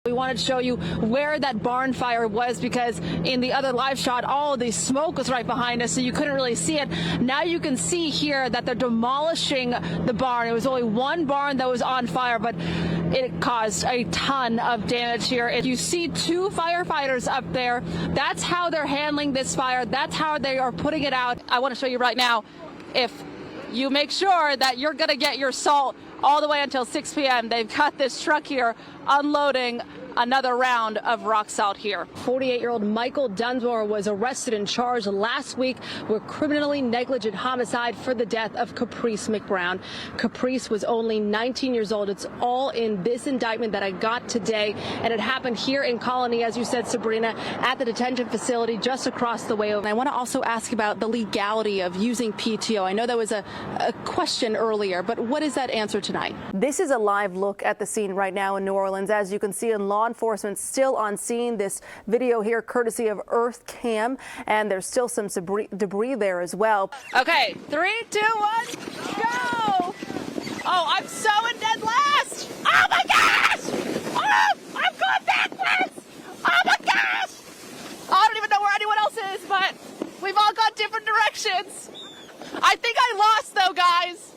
We wanted to show you where that barn fire was because in the other live shot, all of the smoke was right behind us, so you couldn't really see it. Now you can see here that they're demolishing the barn. It was only one barn that was on fire, but it caused a ton of damage here. If you see two firefighters up there, that's how they're handling this fire. That's how they are putting it out. I want to show you right now. If you make sure that you're going to get your salt all the way until 6 p.m. They've got this truck here unloading another round of rock salt here. 48-year-old Michael Dunsmore was arrested and charged last week with criminally negligent homicide for the death of Caprice McBrown. Caprice was only 19 years old. It's all in this indictment that I got today, and it happened here in Colony, as you said, Sabrina, at the detention facility just across the way. And I want to also ask about the legality of using PTO. I know that was a question earlier, but what is that answer tonight? This is a live look at the scene right now in New Orleans. As you can see, in law enforcement still on scene. This video here courtesy of Earth Cam, and there's still some debris there as well. Okay, 3, 2, 1, go! Oh, I'm so in dead last! Oh my gosh! Oh, I'm going backwards! Oh my gosh! I don't even know where anyone else is, but we've all got different directions. I think I lost though, guys.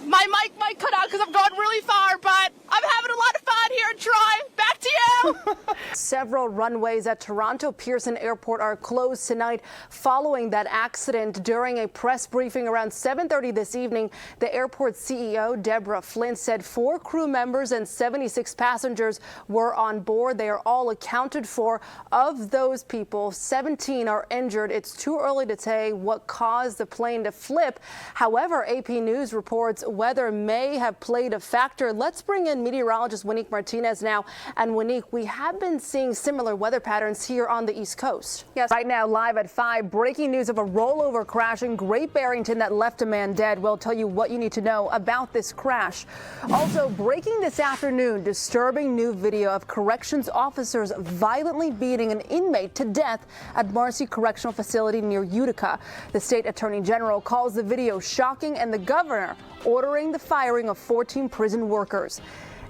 My mic might cut out because I'm going really far, but I'm having a lot of fun here in Troy. Back to you. Several runways at Toronto Pearson Airport are closed tonight following that accident. During a press briefing around 7:30 this evening, the airport CEO, Deborah Flint, said 4 crew members and 76 passengers were on board. They are all accounted for. Of those people, 17 are injured. It's too early to say what caused the plane to flip. However, AP News reports weather may have played a factor. Let's bring in meteorologist Winique Martinez now. And Winique, we have been seeing similar weather patterns here on the East Coast. Yes, right now live at 5, breaking news of a rollover crash in Great Barrington that left a man dead. We'll tell you what you need to know about this crash. Also breaking this afternoon, disturbing new video of corrections officers violently beating an inmate to death at Marcy Correctional Facility near Utica. The state attorney general calls the video shocking, and the governor ordering the firing of 14 prison workers.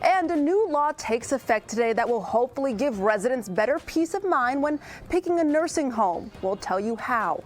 And a new law takes effect today that will hopefully give residents better peace of mind when picking a nursing home. We'll tell you how.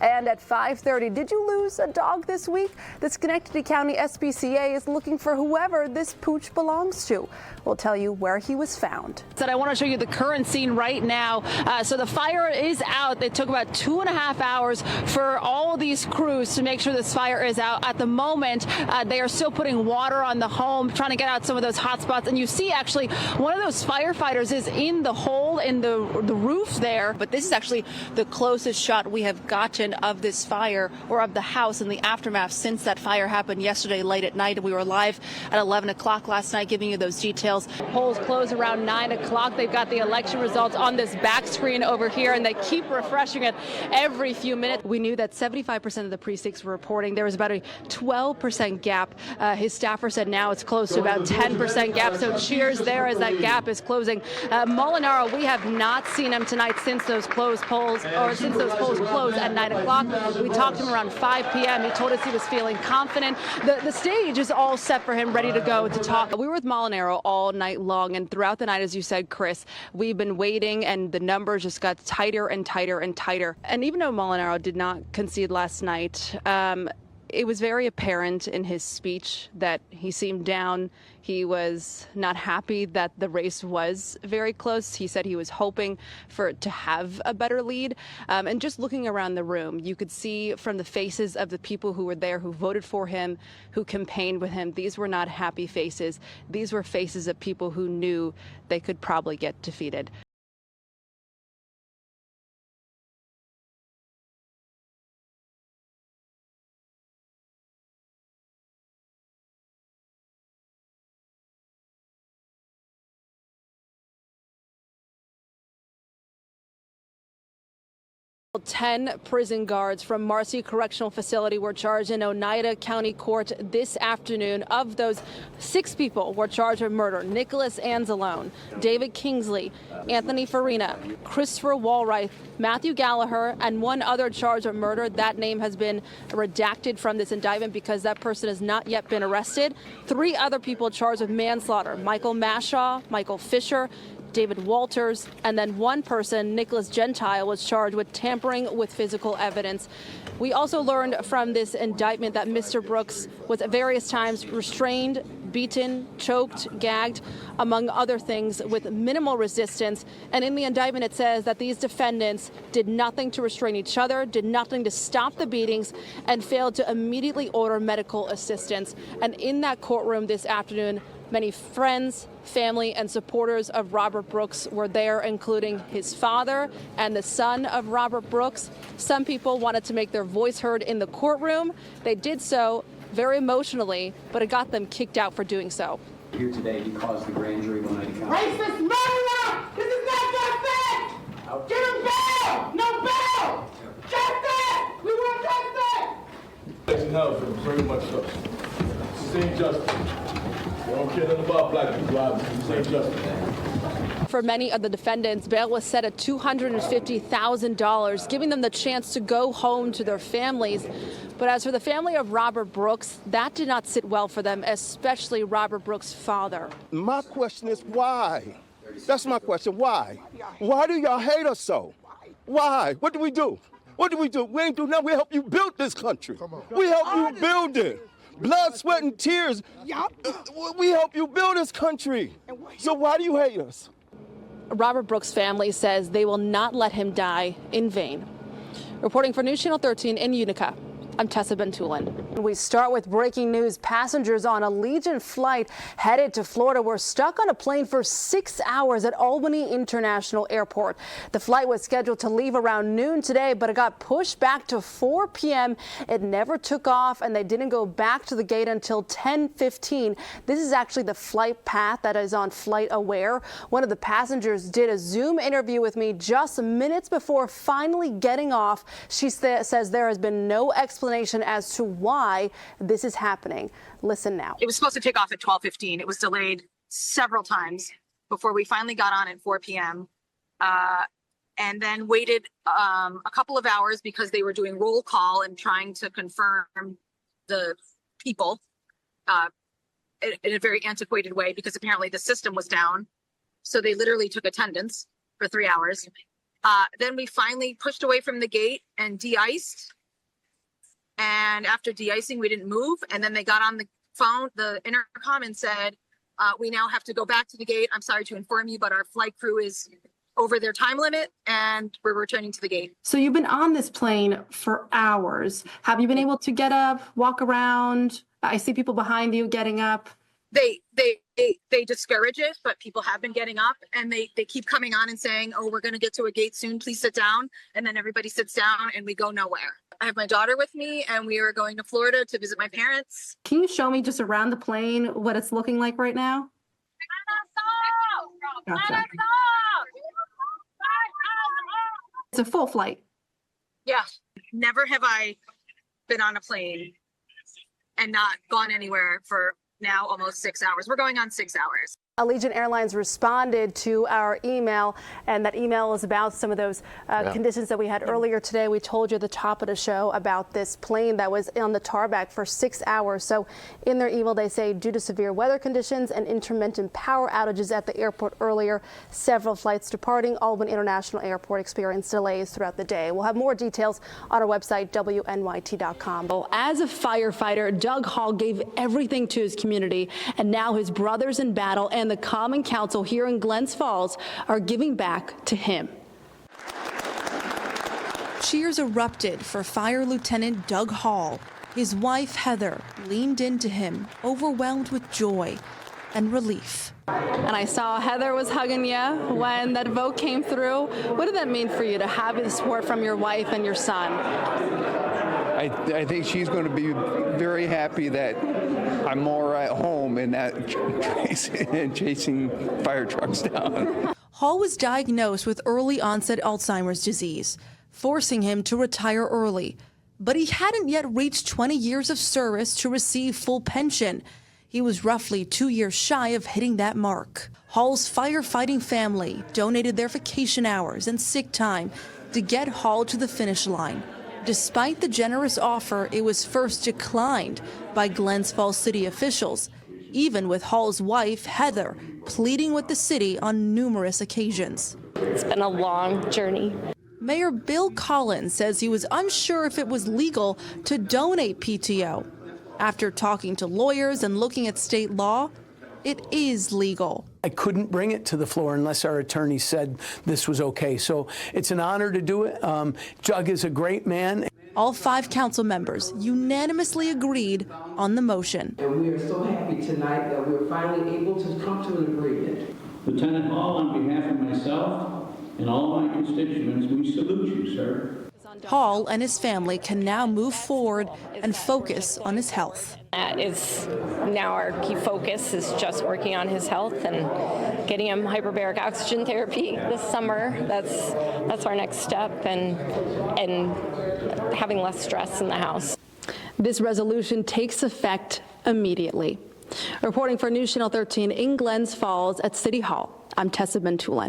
And at 5:30, did you lose a dog this week? The Schenectady County SPCA is looking for whoever this pooch belongs to. We'll tell you where he was found. I want to show you the current scene right now. So the fire is out. It took about 2.5 hours for all of these crews to make sure this fire is out. At the moment, they are still putting water on the home, trying to get out some of those hot spots. And you see actually one of those firefighters is in the hole in the roof there. But this is actually the closest shot we have gotten of this fire, or of the house in the aftermath, since that fire happened yesterday late at night. We were live at 11 o'clock last night giving you those details. Polls close around 9 o'clock. They've got the election results on this back screen over here, and they keep refreshing it every few minutes. We knew that 75% of the precincts were reporting. There was about a 12% gap. His staffer said now it's close to about 10% gap. So cheers there as that gap is closing. Molinaro, we have not seen him tonight since those polls closed at 9 o'clock. We talked to him around 5 p.m. He told us he was feeling confident. The stage is all set for him, ready to go to talk. We were with Molinaro all night long, and throughout the night, as you said, Chris, we've been waiting, and the numbers just got tighter and tighter and tighter. And even though Molinaro did not concede last night, it was very apparent in his speech that he seemed down. He was not happy that the race was very close. He said he was hoping to have a better lead. And just looking around the room, you could see from the faces of the people who were there, who voted for him, who campaigned with him, these were not happy faces. These were faces of people who knew they could probably get defeated. Well, 10 prison guards from Marcy Correctional Facility were charged in Oneida County Court this afternoon. Of those, 6 people were charged with murder: Nicholas Anzalone, David Kingsley, Anthony Farina, Christopher Walright, Matthew Gallagher, and one other charge of murder. That name has been redacted from this indictment because that person has not yet been arrested. 3 other people charged with manslaughter: Michael Mashaw, Michael Fisher, David Walters, and then one person, Nicholas Gentile, was charged with tampering with physical evidence. We also learned from this indictment that Mr. Brooks was at various times restrained, beaten, choked, gagged, among other things, with minimal resistance. And in the indictment, it says that these defendants did nothing to restrain each other, did nothing to stop the beatings, and failed to immediately order medical assistance. And in that courtroom this afternoon, many friends, family, and supporters of Robert Brooks were there, including his father and the son of Robert Brooks. Some people wanted to make their voice heard in the courtroom. They did so very emotionally, but it got them kicked out for doing so. Here today because the grand jury will not account. Racist murderer! This is not justice! Give him bail! No bail! Justice! We want justice! No, very much so. This ain't justice. We don't care nothing about black people, obviously. This ain't justice. For many of the defendants, bail was set at $250,000, giving them the chance to go home to their families. But as for the family of Robert Brooks, that did not sit well for them, especially Robert Brooks' father. My question is why? That's my question. Why? Why do y'all hate us so? Why? What do we do? What do we do? We ain't do nothing. We help you build this country. We help you build it. Blood, sweat, and tears. We help you build this country. So why do you hate us? Robert Brooks' family says they will not let him die in vain. Reporting for News Channel 13 in Utica, I'm Tessa Bentulan. We start with breaking news. Passengers on a Allegiant flight headed to Florida were stuck on a plane for 6 hours at Albany International Airport. The flight was scheduled to leave around noon today, but it got pushed back to 4 p.m. It never took off, and they didn't go back to the gate until 10:15. This is actually the flight path that is on Flight Aware. One of the passengers did a Zoom interview with me just minutes before finally getting off. She says there has been no explanation as to why this is happening. Listen now. It was supposed to take off at 12:15. It was delayed several times before we finally got on at 4 p.m. And then waited a couple of hours because they were doing roll call and trying to confirm the people in a very antiquated way because apparently the system was down. So they literally took attendance for 3 hours. Then we finally pushed away from the gate and de-iced. And after de-icing, we didn't move. And then they got on the phone, the intercom, and said, we now have to go back to the gate. I'm sorry to inform you, but our flight crew is over their time limit and we're returning to the gate. So you've been on this plane for hours. Have you been able to get up, walk around? I see people behind you getting up. They discourage it, but people have been getting up and they keep coming on and saying, oh, we're going to get to a gate soon. Please sit down. And then everybody sits down and we go nowhere. I have my daughter with me and we are going to Florida to visit my parents. Can you show me just around the plane what it's looking like right now? Gotcha. It's a full flight. Yeah. Never have I been on a plane and not gone anywhere for now almost 6 hours. We're going on 6 hours. Allegiant Airlines responded to our email, and that email is about some of those conditions that we had earlier today. We told you at the top of the show about this plane that was on the tarmac for 6 hours. So in their email, they say due to severe weather conditions and intermittent power outages at the airport earlier, several flights departing Albany International Airport experienced delays throughout the day. We'll have more details on our website, WNYT.com. As a firefighter, Doug Hall gave everything to his community, and now his brothers in battle and the Common Council here in Glens Falls are giving back to him. Cheers erupted for Fire Lieutenant Doug Hall. His wife, Heather, leaned into him, overwhelmed with joy and relief. And I saw Heather was hugging you when that vote came through. What did that mean for you to have the support from your wife and your son? I think she's going to be very happy that I'm more at home and not chasing fire trucks down. Hall was diagnosed with early onset Alzheimer's disease, forcing him to retire early. But he hadn't yet reached 20 years of service to receive full pension. He was roughly 2 years shy of hitting that mark. Hall's firefighting family donated their vacation hours and sick time to get Hall to the finish line. Despite the generous offer, it was first declined by Glens Falls city officials. even with Hall's wife, Heather, pleading with the city on numerous occasions. It's been a long journey. Mayor Bill Collins says he was unsure if it was legal to donate PTO. After talking to lawyers and looking at state law, it is legal. I couldn't bring it to the floor unless our attorney said this was okay. So it's an honor to do it. Doug is a great man. All 5 council members unanimously agreed on the motion. And we are so happy tonight that we're finally able to come to an agreement. Lieutenant Hall, on behalf of myself and all of my constituents, we salute you, sir. Hall and his family can now move forward and focus on his health. That is now our key focus, is just working on his health and getting him hyperbaric oxygen therapy this summer. That's our next step, and having less stress in the house. This resolution takes effect immediately. Reporting for News Channel 13 in Glens Falls at City Hall, I'm Tessa Bentulan.